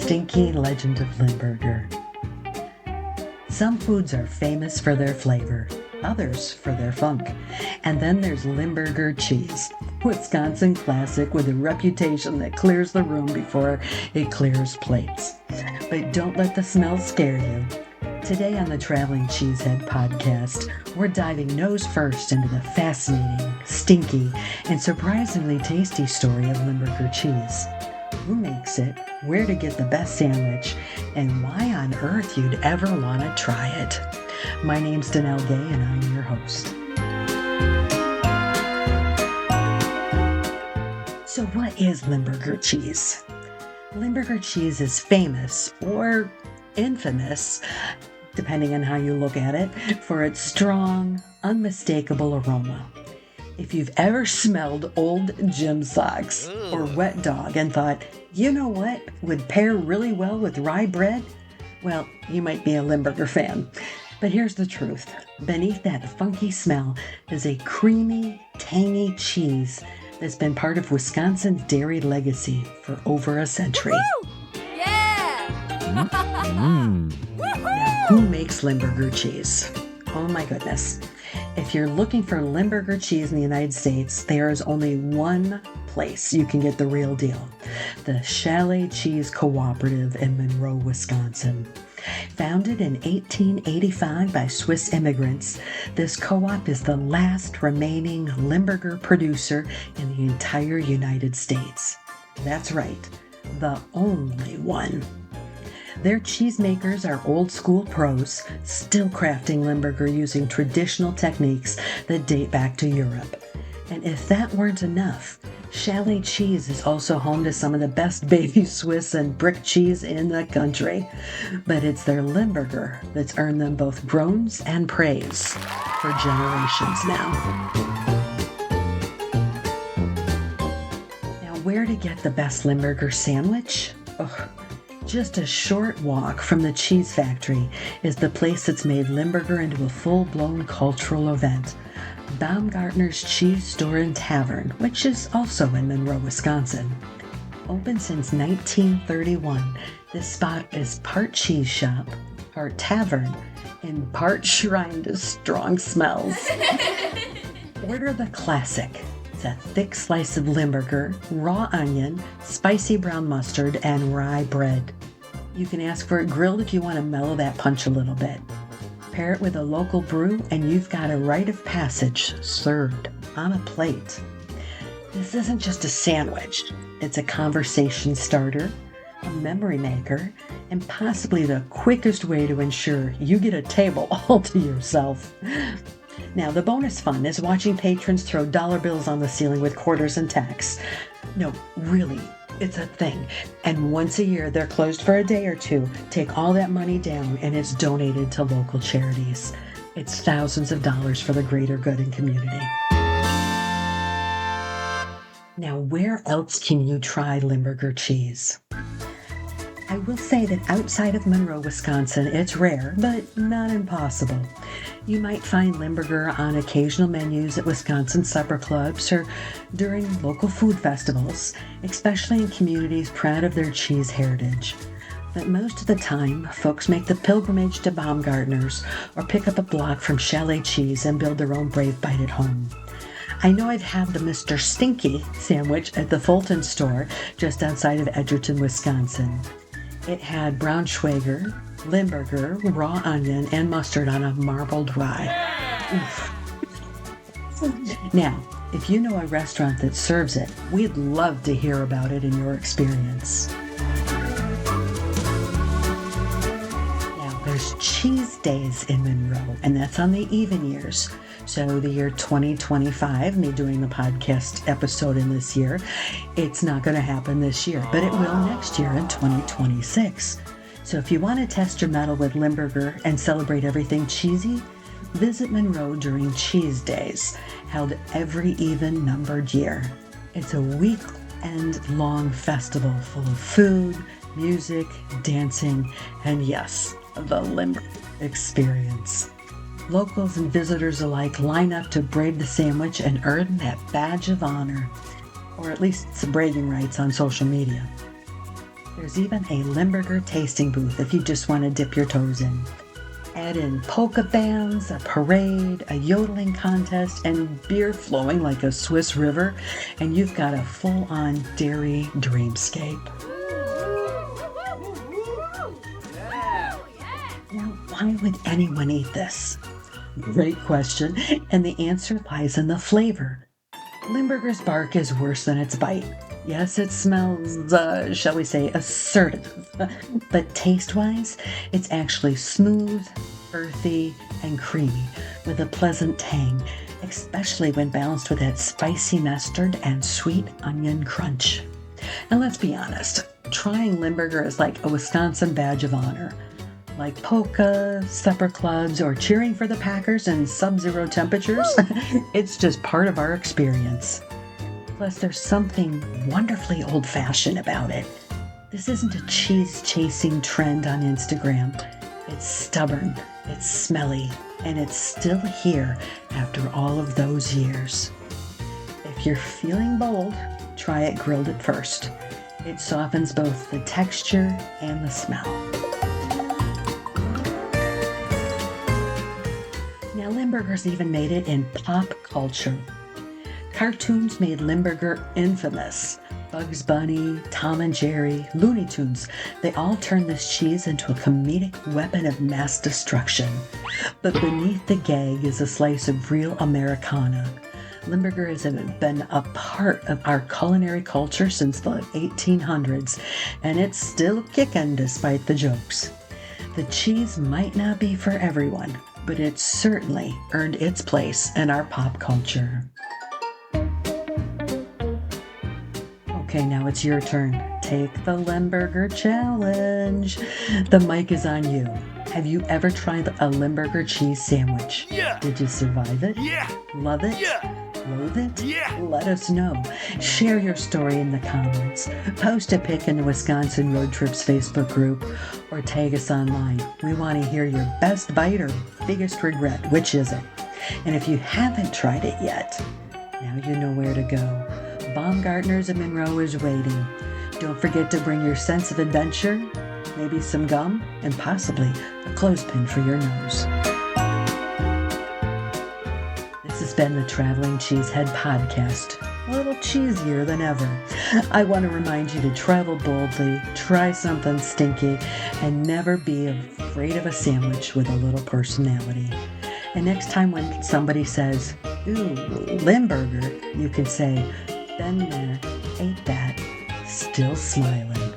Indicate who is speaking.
Speaker 1: stinky Legend of Limburger. Some foods are famous for their flavor, others for their funk. And then there's Limburger cheese, Wisconsin classic with a reputation that clears the room before it clears plates. But don't let the smell scare you. Today on the Traveling Cheesehead podcast, we're diving nose first into the fascinating, stinky, and surprisingly tasty story of Limburger cheese. Who makes it, where to get the best sandwich, and why on earth you'd ever want to try it. My name's Danelle Gay, and I'm your host. So what is Limburger cheese? Limburger cheese is famous, or infamous, depending on how you look at it, for its strong, unmistakable aroma. If you've ever smelled old gym socks or wet dog and thought, you know what would pair really well with rye bread? Well, you might be a Limburger fan. But here's the truth. Beneath that funky smell is a creamy, tangy cheese that's been part of Wisconsin's dairy legacy for over a century.
Speaker 2: Woo-hoo! Yeah!
Speaker 1: Now, who makes Limburger cheese? Oh my goodness. If you're looking for Limburger cheese in the United States, there is only one place you can get the real deal. The Chalet Cheese Cooperative in Monroe, Wisconsin. Founded in 1885 by Swiss immigrants, this co-op is the last remaining Limburger producer in the entire United States. That's right, the only one. Their cheesemakers are old school pros, still crafting Limburger using traditional techniques that date back to Europe. And if that weren't enough, Chalet Cheese is also home to some of the best baby Swiss and brick cheese in the country. But it's their Limburger that's earned them both groans and praise for generations now. Now, where to get the best Limburger sandwich? Just a short walk from the cheese factory is the place that's made Limburger into a full-blown cultural event. Baumgartner's Cheese Store and Tavern, which is also in Monroe, Wisconsin. Open since 1931, this spot is part cheese shop, part tavern, and part shrine to strong smells. Order the classic. It's a thick slice of Limburger, raw onion, spicy brown mustard, and rye bread. You can ask for it grilled if you want to mellow that punch a little bit. Pair it with a local brew, and you've got a rite of passage served on a plate. This isn't just a sandwich. It's a conversation starter, a memory maker, and possibly the quickest way to ensure you get a table all to yourself. Now, the bonus fun is watching patrons throw dollar bills on the ceiling with quarters and tacks. No, really, it's a thing. And once a year, they're closed for a day or two. Take all that money down, and it's donated to local charities. It's thousands of dollars for the greater good and community. Now, where else can you try Limburger cheese? I will say that outside of Monroe, Wisconsin, it's rare, but not impossible. You might find Limburger on occasional menus at Wisconsin supper clubs or during local food festivals, especially in communities proud of their cheese heritage. But most of the time, folks make the pilgrimage to Baumgartner's or pick up a block from Chalet Cheese and build their own Brave Bite at home. I know I've had the Mr. Stinky sandwich at the Fulton store just outside of Edgerton, Wisconsin. It had Braunschweiger, Limburger, raw onion, and mustard on a marbled rye. Oof. Now, if you know a restaurant that serves it, we'd love to hear about it in your experience. Now, there's Cheese Days in Monroe, and that's on the even years. So the year 2025, me doing the podcast episode in this year, it's not going to happen this year, but it will next year in 2026. So if you want to test your mettle with Limburger and celebrate everything cheesy, visit Monroe during Cheese Days, held every even-numbered year. It's a weekend-long festival full of food, music, dancing, and yes, the Limburger experience. Locals and visitors alike line up to brave the sandwich and earn that badge of honor, or at least some bragging rights on social media. There's even a Limburger tasting booth if you just want to dip your toes in. Add in polka bands, a parade, a yodeling contest, and beer flowing like a Swiss river, and you've got a full-on dairy dreamscape. Now, why would anyone eat this? Great question, and the answer lies in the flavor. Limburger's bark is worse than its bite. Yes, it smells, shall we say, assertive, but taste-wise, it's actually smooth, earthy, and creamy, with a pleasant tang, especially when balanced with that spicy mustard and sweet onion crunch. And let's be honest, trying Limburger is like a Wisconsin badge of honor. Like polka, supper clubs, or cheering for the Packers in sub-zero temperatures, it's just part of our experience. Plus, there's something wonderfully old-fashioned about it. This isn't a cheese-chasing trend on Instagram. It's stubborn, it's smelly, and it's still here after all of those years. If you're feeling bold, try it grilled at first. It softens both the texture and the smell. Now, Limburger's even made it in pop culture. Cartoons made Limburger infamous. Bugs Bunny, Tom and Jerry, Looney Tunes, they all turned this cheese into a comedic weapon of mass destruction. But beneath the gag is a slice of real Americana. Limburger has been a part of our culinary culture since the 1800s, and it's still kicking despite the jokes. The cheese might not be for everyone, but it's certainly earned its place in our pop culture. Okay, now it's your turn. Take the Limburger challenge. The mic is on you. Have you ever tried a Limburger cheese sandwich?
Speaker 3: Yeah.
Speaker 1: Did you survive it?
Speaker 3: Yeah.
Speaker 1: Love it?
Speaker 3: Yeah.
Speaker 1: Loathe it?
Speaker 3: Yeah.
Speaker 1: Let us know. Share your story in the comments. Post a pic in the Wisconsin Road Trips Facebook group or tag us online. We want to hear your best bite or biggest regret. Which is it? And if you haven't tried it yet, now you know where to go. Baumgartner's in Monroe is waiting. Don't forget to bring your sense of adventure, maybe some gum, and possibly a clothespin for your nose. This has been the Traveling Cheesehead Podcast, a little cheesier than ever. I want to remind you to travel boldly, try something stinky, and never be afraid of a sandwich with a little personality. And next time when somebody says, "Ooh, Limburger," you can say, "Been there, ate that, still smiling."